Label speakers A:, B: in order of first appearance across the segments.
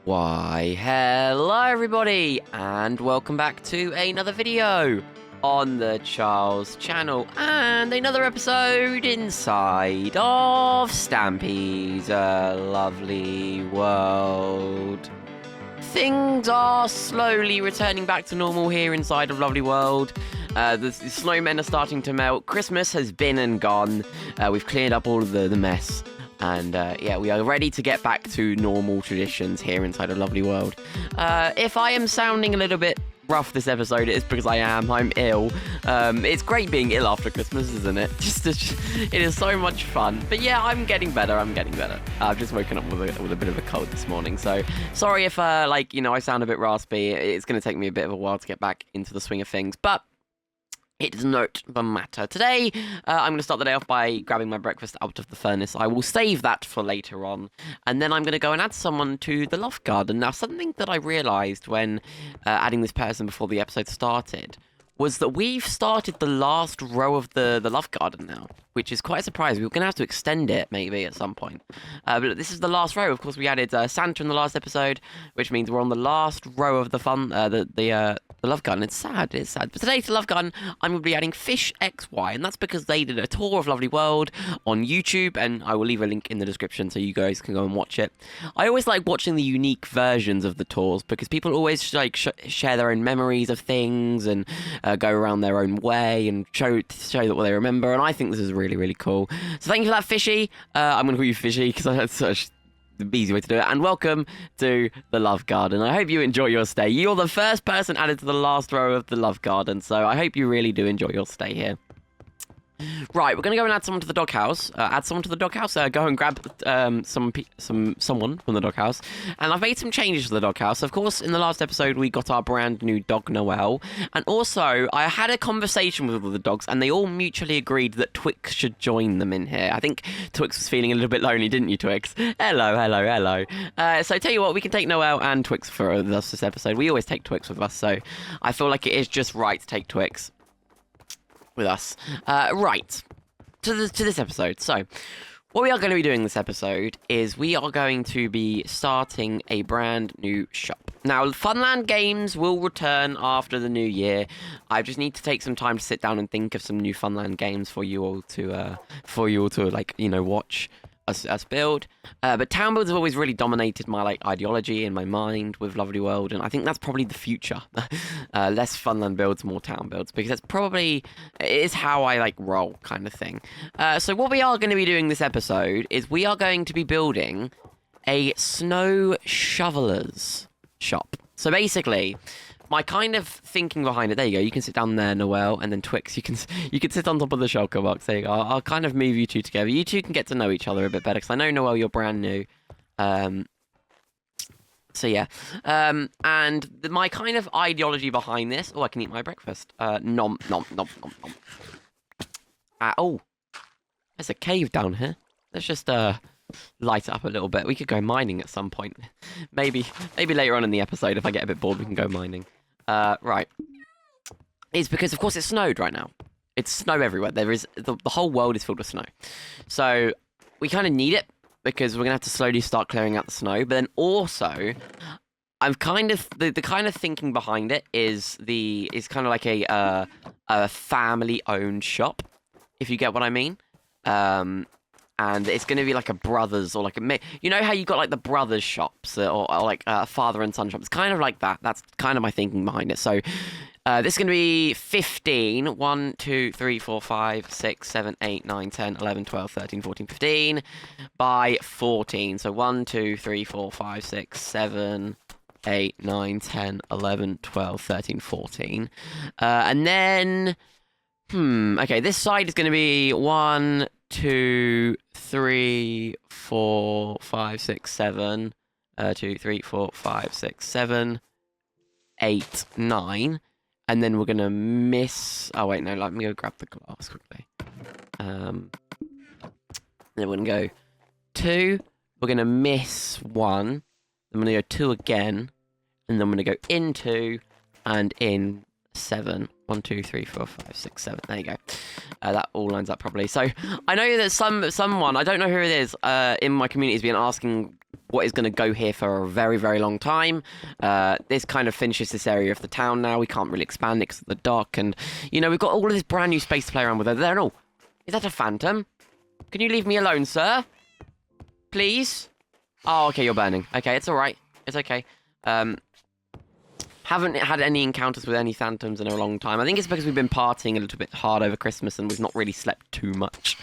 A: Why, hello everybody, and welcome back to another video on the Charles channel, and another episode inside of Stampy's lovely world. Things are slowly returning back to normal here inside of Lovely World. The snowmen are starting to melt. Christmas has been and gone. We've cleared up all of the mess. And yeah, we are ready to get back to normal traditions here inside of Lovely World. If I am sounding a little bit rough this episode, it is because I'm ill. It's great being ill after Christmas, isn't it? It is so much fun. But yeah, I'm getting better. I've just woken up with a bit of a cold this morning. So sorry if, I sound a bit raspy. It's going to take me a bit of a while to get back into the swing of things. But it does not the matter. Today, I'm going to start the day off by grabbing my breakfast out of the furnace. I will save that for later on. And then I'm going to go and add someone to the love garden. Now, something that I realised when adding this person before the episode started was that we've started the last row of the love garden now, which is quite a surprise. We're going to have to extend it, maybe, at some point. But this is the last row. Of course, we added Santa in the last episode, which means we're on the last row of the love garden. It's sad. But today, to Love Garden, I'm going to be adding Fish XY, and that's because they did a tour of Lovely World on YouTube, and I will leave a link in the description so you guys can go and watch it. I always like watching the unique versions of the tours because people always share their own memories of things and go around their own way and show that what they remember, and I think this is really, really cool. So thank you for that, Fishy. I'm going to call you Fishy because that's such the easy way to do it. And welcome to the Love Garden. I hope you enjoy your stay. You're the first person added to the last row of the Love Garden, so I hope you really do enjoy your stay here. Right, we're going to go and add someone to the doghouse. Go and grab someone from the doghouse. And I've made some changes to the doghouse. Of course, in the last episode, we got our brand new dog, Noel. And also, I had a conversation with all the dogs, and they all mutually agreed that Twix should join them in here. I think Twix was feeling a little bit lonely, didn't you, Twix? Hello. So tell you what, we can take Noel and Twix for us this episode. We always take Twix with us, so I feel like it is just right to take Twix with us. Right, to this episode. So, what we are going to be doing this episode is we are going to be starting a brand new shop. Now, Funland Games will return after the new year. I just need to take some time to sit down and think of some new Funland games for you all to watch us build. But town builds have always really dominated my ideology in my mind with Lovely World, and I think that's probably the future. Less Funland builds, more town builds, because it is how I roll, kind of thing. So what we are going to be doing this episode is we are going to be building a snow shoveler's shop. So basically, my kind of thinking behind it, there you go, you can sit down there, Noel, and then Twix, you can sit on top of the shulker box. There you go. I'll kind of move you two together. You two can get to know each other a bit better, because I know, Noel, you're brand new. So yeah. And my kind of ideology behind this, I can eat my breakfast. Nom. Oh, there's a cave down here. Let's just light it up a little bit. We could go mining at some point. Maybe later on in the episode, if I get a bit bored, we can go mining. Right. It's because, of course, it's snowed right now. It's snow everywhere. There is the whole world is filled with snow. So we kind of need it because we're going to have to slowly start clearing out the snow. But then also, I'm kind of the kind of thinking behind it is kind of like a family-owned shop, if you get what I mean. And it's going to be like a brothers or you know how you got the brothers shops or a father and son shop. It's kind of like that. That's kind of my thinking behind it. So this is going to be 15. 1, 2, 3, 4, 5, 6, 7, 8, 9, 10, 11, 12, 13, 14, 15 by 14. So 1, 2, 3, 4, 5, 6, 7, 8, 9, 10, 11, 12, 13, 14. And then, okay, this side is going to be 1, 2, 3, 4, 5, 6, 7. 2, 3, 4, 5, 6, 7, 8, 9. And then we're going to miss... Oh, wait, no, let me go grab the glass quickly. Then we're going to go 2. We're going to miss 1. Then we're going to go 2 again. And then we're going to go in 2 and in 7. 1, 2, 3, 4, 5, 6, 7. There you go. That all lines up properly. So I know that someone, I don't know who it is, in my community has been asking what is going to go here for a very, very long time. This kind of finishes this area of the town now. We can't really expand it because of the dock. And, you know, we've got all of this brand new space to play around with over there. And all. Is that a phantom? Can you leave me alone, sir? Please? Oh, okay, you're burning. Okay, it's all right. It's okay. Haven't had any encounters with any phantoms in a long time. I think it's because we've been partying a little bit hard over Christmas and we've not really slept too much.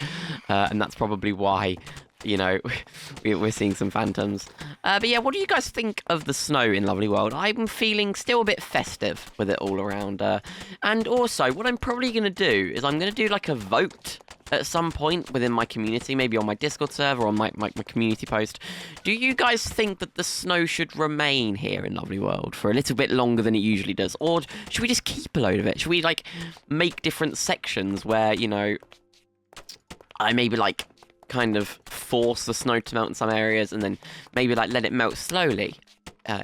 A: And that's probably why, you know, we're seeing some phantoms. But yeah, what do you guys think of the snow in Lovely World? I'm feeling still a bit festive with it all around. And also, what I'm probably going to do is I'm going to do like a vote at some point within my community, maybe on my Discord server or on my community post. Do you guys think that the snow should remain here in Lovely World for a little bit longer than it usually does? Or should we just keep a load of it? Should we, like, make different sections where, you know, I maybe, like, kind of force the snow to melt in some areas and then maybe, like, let it melt slowly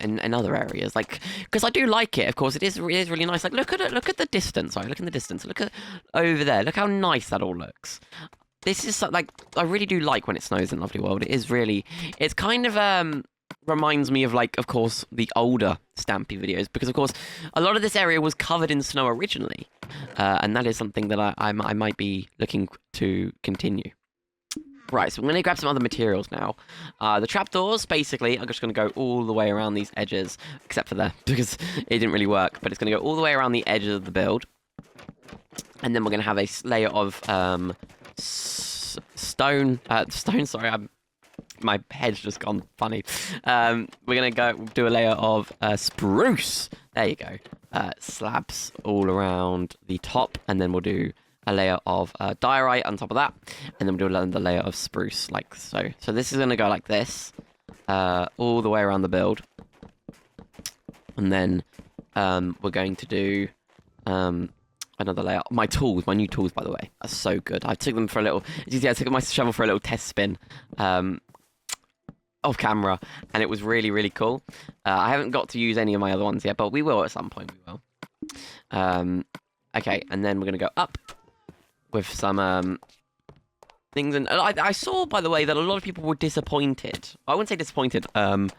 A: in other areas, like, because I do like it. Of course, it is really nice. Like, look at it. Look at the distance. Sorry, look in the distance. Look at over there. Look how nice that all looks. This is like, I really do like when it snows in Lovely World. It is really. It's kind of reminds me of, like, of course, the older Stampy videos, because of course a lot of this area was covered in snow originally, and that is something that I might be looking to continue. Right, so I'm going to grab some other materials now. The trapdoors, basically, I'm just going to go all the way around these edges, except for there, because it didn't really work, but it's going to go all the way around the edges of the build. And then we're going to have a layer of stone, sorry, my head's just gone funny. We're going to go do a layer of spruce. There you go. Slabs all around the top, and then we'll do a layer of diorite on top of that, and then we'll do another layer of spruce, like so. So this is going to go like this, all the way around the build. And then we're going to do another layer. My tools, my new tools, by the way, are so good. I took them for a little, as you see, I took my shovel for a little test spin off camera, and it was really, really cool. I haven't got to use any of my other ones yet, but we will at some point, we will. Okay, and then we're going to go up with some things. And I saw, by the way, that a lot of people were disappointed. I wouldn't say disappointed. A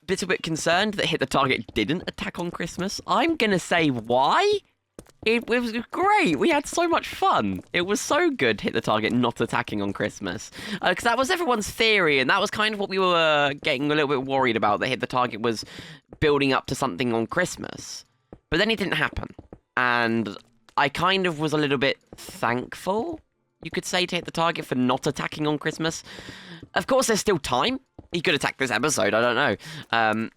A: little bit concerned that Hit the Target didn't attack on Christmas. I'm going to say why. It was great. We had so much fun. It was so good, Hit the Target not attacking on Christmas. Because that was everyone's theory, and that was kind of what we were getting a little bit worried about, that Hit the Target was building up to something on Christmas. But then it didn't happen. And I kind of was a little bit thankful, you could say, to Hit the Target for not attacking on Christmas. Of course, there's still time. He could attack this episode, I don't know.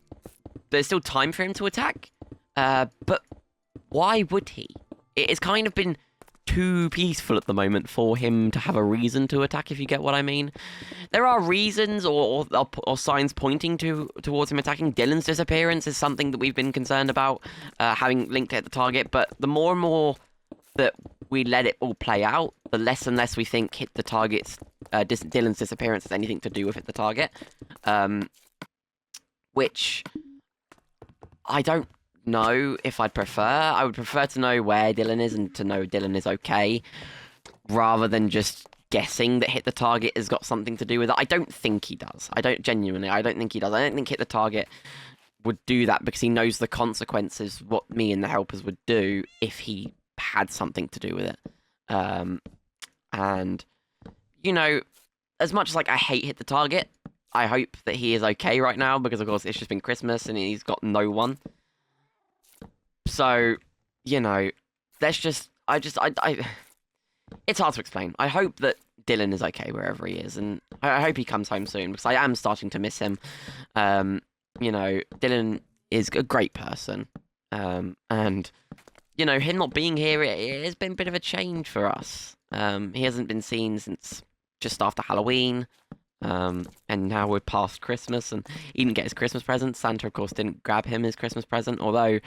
A: There's still time for him to attack. But why would he? It's kind of been too peaceful at the moment for him to have a reason to attack, if you get what I mean. There are reasons or signs pointing towards him attacking. Dylan's disappearance is something that we've been concerned about, having linked to Hit the Target, but the more and more that we let it all play out, the less and less we think Hit the Target's Dylan's disappearance has anything to do with Hit the Target. Which I don't know if I'd prefer. I would prefer to know where Dylan is and to know Dylan is okay, rather than just guessing that Hit the Target has got something to do with it. I don't think he does. I don't think he does. I don't think Hit the Target would do that because he knows the consequences, what me and the helpers would do if he had something to do with it. And, you know, as much as, like, I hate Hit the Target, I hope that he is okay right now, because, of course, it's just been Christmas and he's got no one. So, you know, let's just, it's hard to explain. I hope that Dylan is okay wherever he is, and I hope he comes home soon, because I am starting to miss him. You know, Dylan is a great person, and, you know, him not being here, it has been a bit of a change for us. He hasn't been seen since just after Halloween, and now we're past Christmas, and he didn't get his Christmas present. Santa, of course, didn't grab him his Christmas present, although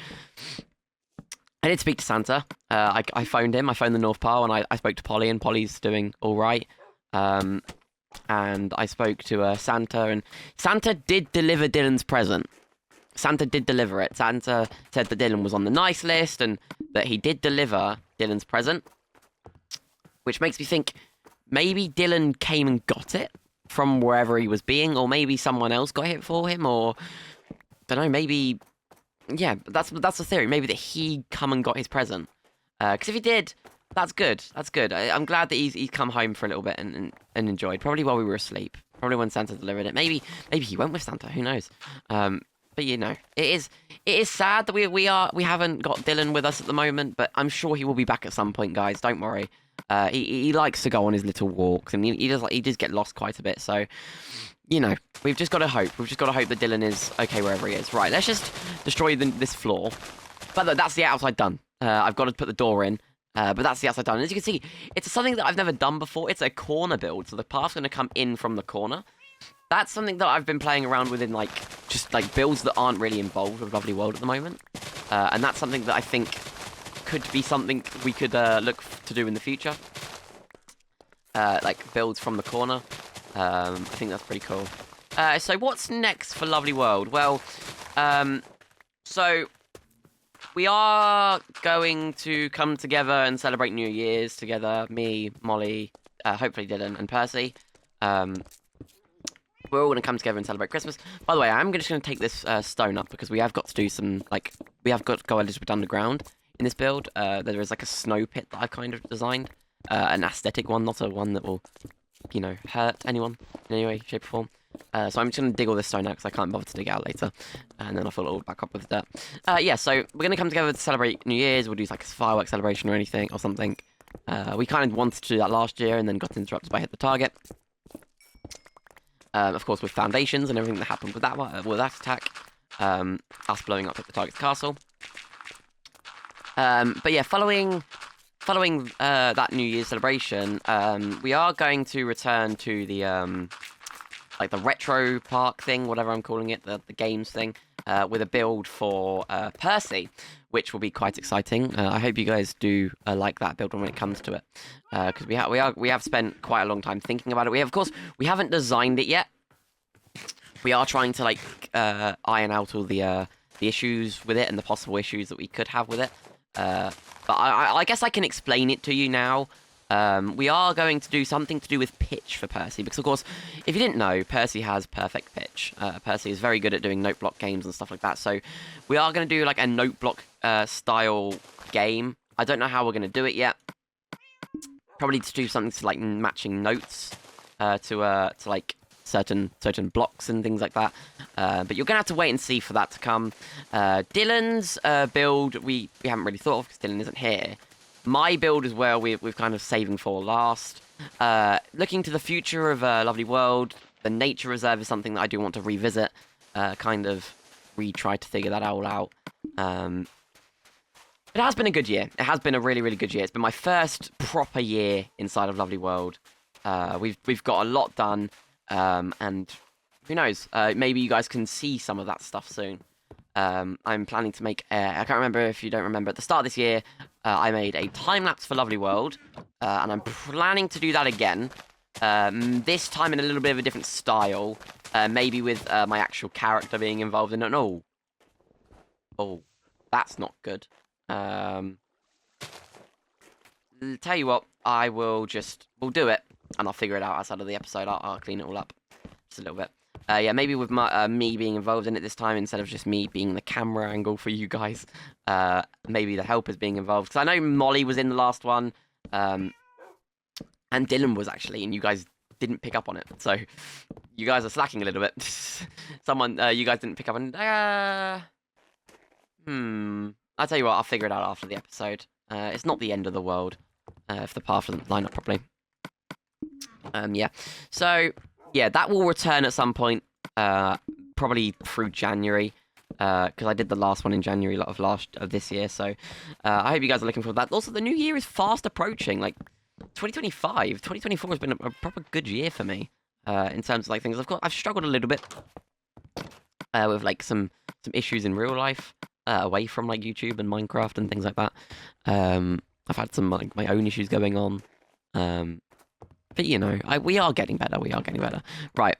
A: I did speak to Santa. I phoned him. I phoned the North Pole, and I spoke to Polly, and Polly's doing all right. And I spoke to Santa, and Santa did deliver Dylan's present. Santa did deliver it. Santa said that Dylan was on the nice list, and that he did deliver Dylan's present, which makes me think maybe Dylan came and got it from wherever he was being, or maybe someone else got it for him, or don't know, maybe, yeah, that's the theory. Maybe that he come and got his present. Because if he did, that's good. That's good. I'm glad that he's come home for a little bit and enjoyed. Probably while we were asleep. Probably when Santa delivered it. Maybe he went with Santa. Who knows? But you know, it is sad that we haven't got Dylan with us at the moment. But I'm sure he will be back at some point, guys. Don't worry. He likes to go on his little walks, and he does get lost quite a bit. So, you know, we've just got to hope. We've just got to hope that Dylan is okay wherever he is. Right, let's just destroy this floor. But look, that's the outside done. I've got to put the door in. But that's the outside done. And as you can see, it's something that I've never done before. It's a corner build, so the path's going to come in from the corner. That's something that I've been playing around with in, just builds that aren't really involved with Lovely World at the moment. And that's something that I think could be something we could look to do in the future. Builds from the corner. I think that's pretty cool. So what's next for Lovely World? Well, so we are going to come together and celebrate New Year's together. Me, Molly, hopefully Dylan and Percy. We're all going to come together and celebrate Christmas. By the way, I'm just going to take this stone up because we have got to do some, we have got to go a little bit underground in this build. There is a snow pit that I kind of designed. An aesthetic one, not a one that will, you know, hurt anyone in any way, shape or form. So I'm just going to dig all this stone out because I can't bother to dig out later. And then I'll fill it all back up with dirt. Yeah, so we're going to come together to celebrate New Year's. We'll do a fireworks celebration or anything or something. We kind of wanted to do that last year and then got interrupted by Hit the Target. Of course, with foundations and everything that happened with that attack. Us blowing up Hit the Target's castle. But yeah, following that New Year's celebration, we are going to return to the the retro park thing, whatever I'm calling it, the games thing, with a build for Percy, which will be quite exciting. I hope you guys do like that build when it comes to it, because we have spent quite a long time thinking about it. Of course, we haven't designed it yet. We are trying to iron out all the issues with it and the possible issues that we could have with it. But I guess I can explain it to you now. We are going to do something to do with pitch for Percy, because of course, if you didn't know, Percy has perfect pitch. Percy is very good at doing note block games and stuff like that, so we are going to do a note block style game. I don't know how we're going to do it yet. Probably to do something to matching notes to certain blocks and things like that. But you're going to have to wait and see for that to come. Dylan's build, we haven't really thought of because Dylan isn't here. My build is where we're kind of saving for last. Looking to the future of Lovely World, the nature reserve is something that I do want to revisit. Kind of retry to figure that all out. It has been a good year. It has been a really, really good year. It's been my first proper year inside of Lovely World. We've got a lot done. And who knows, maybe you guys can see some of that stuff soon. I'm planning to make, I can't remember if you don't remember, at the start of this year, I made a time-lapse for Lovely World, and I'm planning to do that again, this time in a little bit of a different style, maybe with my actual character being involved in it. Oh, that's not good. Tell you what, we'll do it, and I'll figure it out outside of the episode. I'll clean it all up just a little bit. Yeah, maybe with me being involved in it this time instead of just me being the camera angle for you guys. Maybe the helpers being involved. Because I know Molly was in the last one. And Dylan was actually, and you guys didn't pick up on it. So you guys are slacking a little bit. You guys didn't pick up on it. I'll tell you what, I'll figure it out after the episode. It's not the end of the world if the path doesn't line up properly. Yeah. So yeah, that will return at some point, probably through January, because I did the last one in January of this year. So I hope you guys are looking forward to that. Also, the new year is fast approaching. 2024 has been a proper good year for me in terms of things. I've struggled a little bit with some issues in real life away from YouTube and Minecraft and things like that. I've had some my own issues going on. But, you know, we are getting better. Right.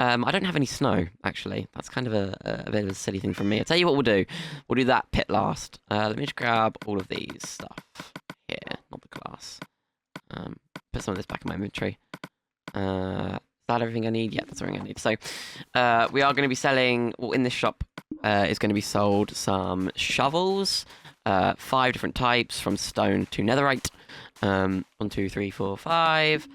A: I don't have any snow, actually. That's kind of a bit of a silly thing from me. I'll tell you what we'll do. We'll do that pit last. Let me just grab all of these stuff here, not the glass. Put some of this back in my inventory. Is that everything I need? Yeah, that's everything I need. So, we are going to be selling, well, in this shop is going to be sold some shovels, 5 different types, from stone to netherite. 1, 2, 3, 4, 5.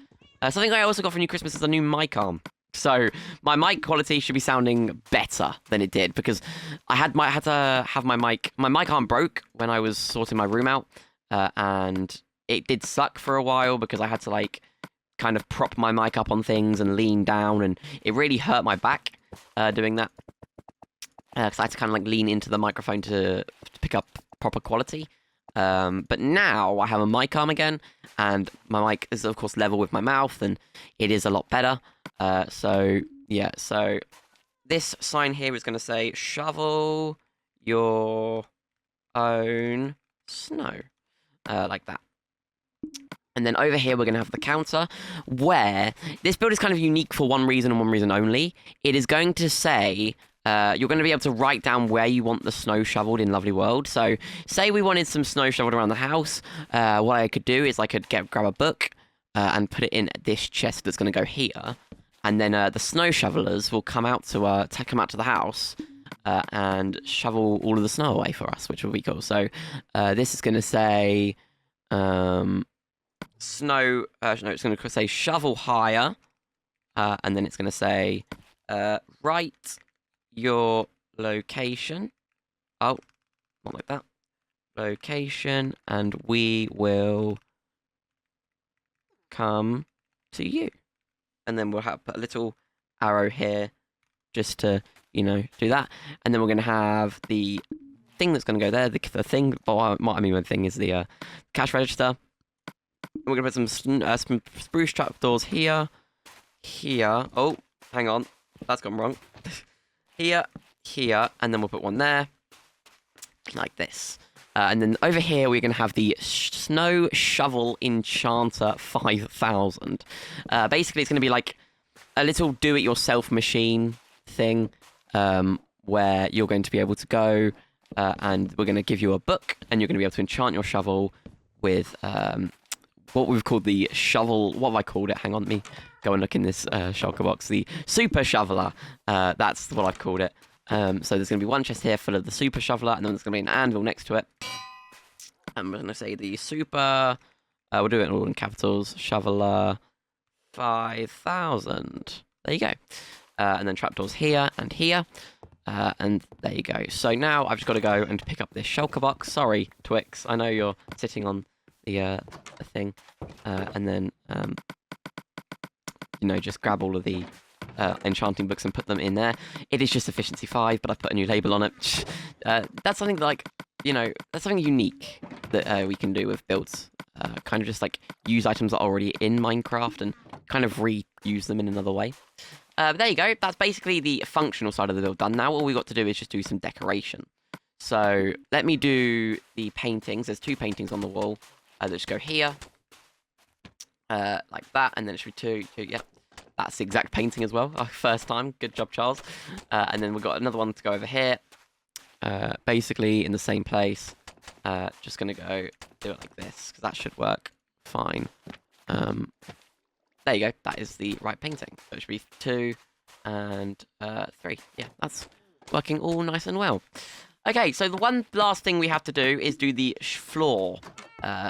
A: Something I also got for New Christmas is a new mic arm. So my mic quality should be sounding better than it did, because I had to have my mic arm broke when I was sorting my room out, and it did suck for a while because I had to like kind of prop my mic up on things and lean down, and it really hurt my back doing that, because I had to kind of like lean into the microphone to pick up proper quality. But now I have a mic arm again, and my mic is of course level with my mouth, and it is a lot better. So yeah, so this sign here is going to say shovel your own snow, like that. And then over here, we're going to have the counter, where this build is kind of unique for one reason and one reason only. It is going to say, you're going to be able to write down where you want the snow shoveled in Lovely World. So, say we wanted some snow shoveled around the house, what I could do is I could grab a book and put it in this chest that's going to go here. And then the snow shovelers will come out to the house and shovel all of the snow away for us, which will be cool. So, this is going to say... no, it's going to say shovel higher, and then it's going to say write your location. Oh, not like that. Location, and we will come to you. And then we'll have a little arrow here just to, do that. And then we're going to have the thing that's going to go there. The thing, the thing is the cash register. We're going to put some spruce trapdoors here. Oh, hang on. That's gone wrong. Here, and then we'll put one there. Like this. And then over here, we're going to have the Snow Shovel Enchanter 5000. Basically, it's going to be like a little do-it-yourself machine thing, where you're going to be able to go, and we're going to give you a book, and you're going to be able to enchant your shovel with... what we've called the shovel... What have I called it? Hang on, let me go and look in this shulker box. The Super Shoveler. That's what I've called it. So there's going to be one chest here full of the Super Shoveler, and then there's going to be an anvil next to it. And we're going to say the Super... we'll do it all in capitals. Shoveler 5000. There you go. And then trapdoors here and here. And there you go. So now I've just got to go and pick up this shulker box. Sorry, Twix. I know you're sitting on... the thing, and then just grab all of the enchanting books and put them in there. It is just efficiency 5, but I've put a new label on it. That's something like that's something unique that we can do with builds. Kind of just like use items that are already in Minecraft and kind of reuse them in another way. But there you go. That's basically the functional side of the build done. Now all we've got to do is just do some decoration. So let me do the paintings. There's 2 paintings on the wall. That just go here, like that, and then it should be 2, yeah. That's the exact painting as well. First time, good job, Charles. And then we've got another one to go over here, basically in the same place. Just gonna go do it like this, because that should work fine. There you go, that is the right painting. So it should be 2 and 3. Yeah, that's working all nice and well. Okay, so the one last thing we have to do is do the floor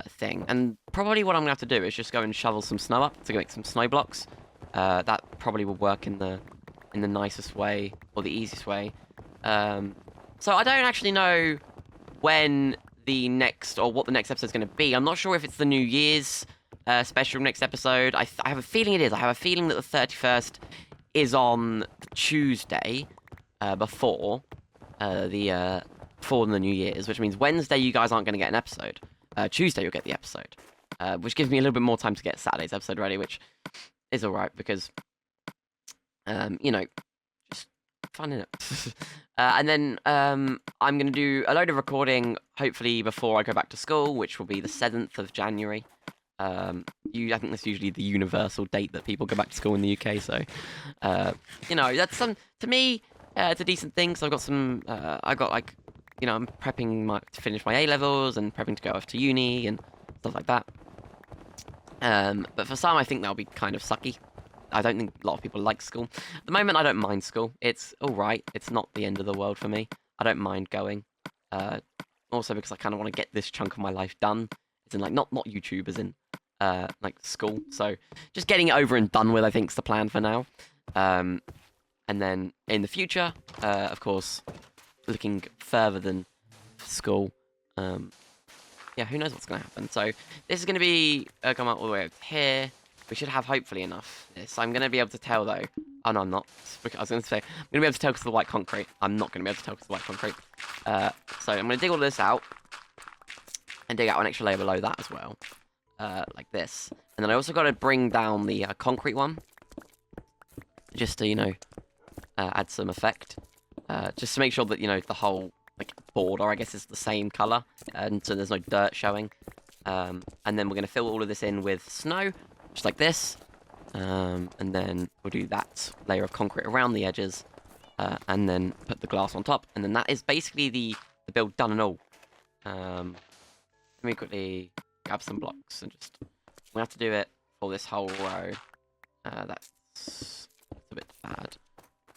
A: thing. And probably what I'm going to have to do is just go and shovel some snow up to make some snow blocks. That probably will work in the nicest way, or the easiest way. So I don't actually know when the next, or what the next episode is going to be. I'm not sure if it's the New Year's special next episode. I have a feeling it is. I have a feeling that the 31st is on the Tuesday before the New Year's, which means Wednesday you guys aren't going to get an episode. Tuesday you'll get the episode, which gives me a little bit more time to get Saturday's episode ready, which is alright because, just fun, innit? And then I'm going to do a load of recording, hopefully before I go back to school, which will be the 7th of January. I think that's usually the universal date that people go back to school in the UK. So, that's to me, it's a decent thing. So I've got some, I got like, I'm prepping to finish my A levels and prepping to go off to uni and stuff like that. But for some, I think that'll be kind of sucky. I don't think a lot of people like school. At the moment, I don't mind school. It's all right. It's not the end of the world for me. I don't mind going. Also because I kind of want to get this chunk of my life done. It's in like not YouTube, as in like school. So just getting it over and done with, I think, is the plan for now. And then in the future, of course, looking further than school. Yeah, who knows what's going to happen. So this is going to be come out all the way up here. We should have hopefully enough. This I'm going to be able to tell though. Oh no, I'm not. I was going to say I'm going to be able to tell because of the white concrete. I'm not going to be able to tell because of the white concrete. So I'm going to dig all this out and dig out an extra layer below that as well, like this. And then I also got to bring down the concrete one, just to add some effect, just to make sure that the whole border, I guess, is the same color, and so there's no dirt showing. And then we're going to fill all of this in with snow, just like this. And then we'll do that layer of concrete around the edges, and then put the glass on top. And then that is basically the build done and all. Let me quickly grab some blocks and we have to do it for this whole row. That's a bit bad.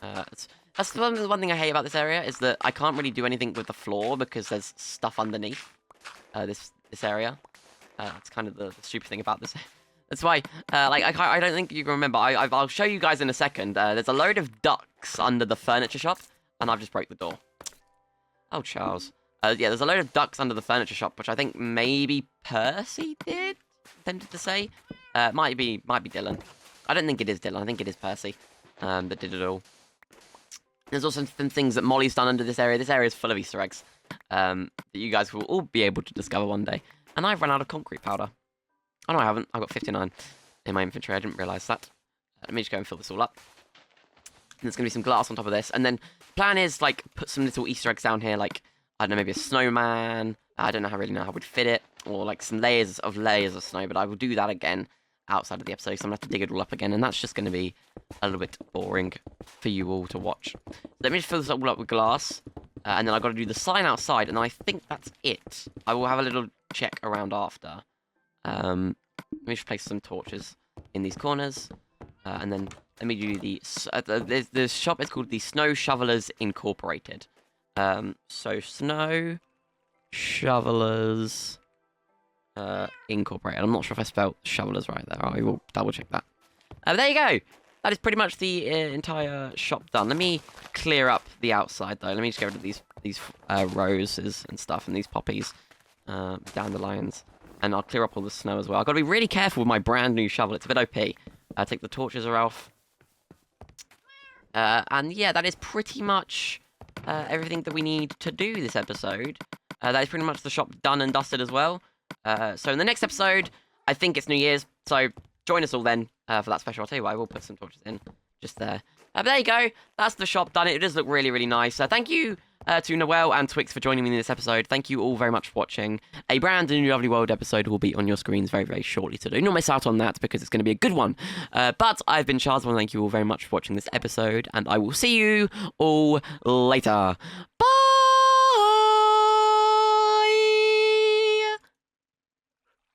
A: That's the one thing I hate about this area, is that I can't really do anything with the floor because there's stuff underneath this area. That's kind of the stupid thing about this. That's why, I don't think you can remember. I'll show you guys in a second. There's a load of ducks under the furniture shop, and I've just broke the door. Oh, Charles. Yeah, there's a load of ducks under the furniture shop, which I think maybe Percy intended to say. Might be Dylan. I don't think it is Dylan. I think it is Percy that did it all. There's also some things that Molly's done under this area. This area is full of Easter eggs that you guys will all be able to discover one day. And I've run out of concrete powder. Oh, no, I haven't. I've got 59 in my inventory. I didn't realise that. Let me just go and fill this all up. And there's going to be some glass on top of this. And then the plan is, put some little Easter eggs down here, I don't know, maybe a snowman. I don't really know how we'd fit it. Or, some layers of snow. But I will do that again outside of the episode, so I'm going to have to dig it all up again. And that's just going to be a little bit boring for you all to watch. Let me just fill this all up with glass. And then I've got to do the sign outside. And I think that's it. I will have a little check around after. Let me just place some torches in these corners, and then let me do the shop is called the Snow Shovelers Incorporated. So Snow Shovelers Incorporated. I'm not sure if I spelled shovelers right there. I will double check that. There you go. That is pretty much the entire shop done. Let me clear up the outside though. Let me just get rid of these roses and stuff and these poppies, dandelions. And I'll clear up all the snow as well. I've got to be really careful with my brand new shovel. It's a bit OP. I'll take the torches off. And yeah, that is pretty much everything that we need to do this episode. That is pretty much the shop done and dusted as well. So in the next episode, I think it's New Year's. So join us all then for that special. I'll tell you what, I will put some torches in just there. But there you go. That's the shop done. It does look really, really nice. Thank you to Noelle and Twix for joining me in this episode. Thank you all very much for watching. A brand new Lovely World episode will be on your screens very, very shortly, so do not miss out on that because it's going to be a good one. But I've been Charles, and thank you all very much for watching this episode, and I will see you all later. Bye!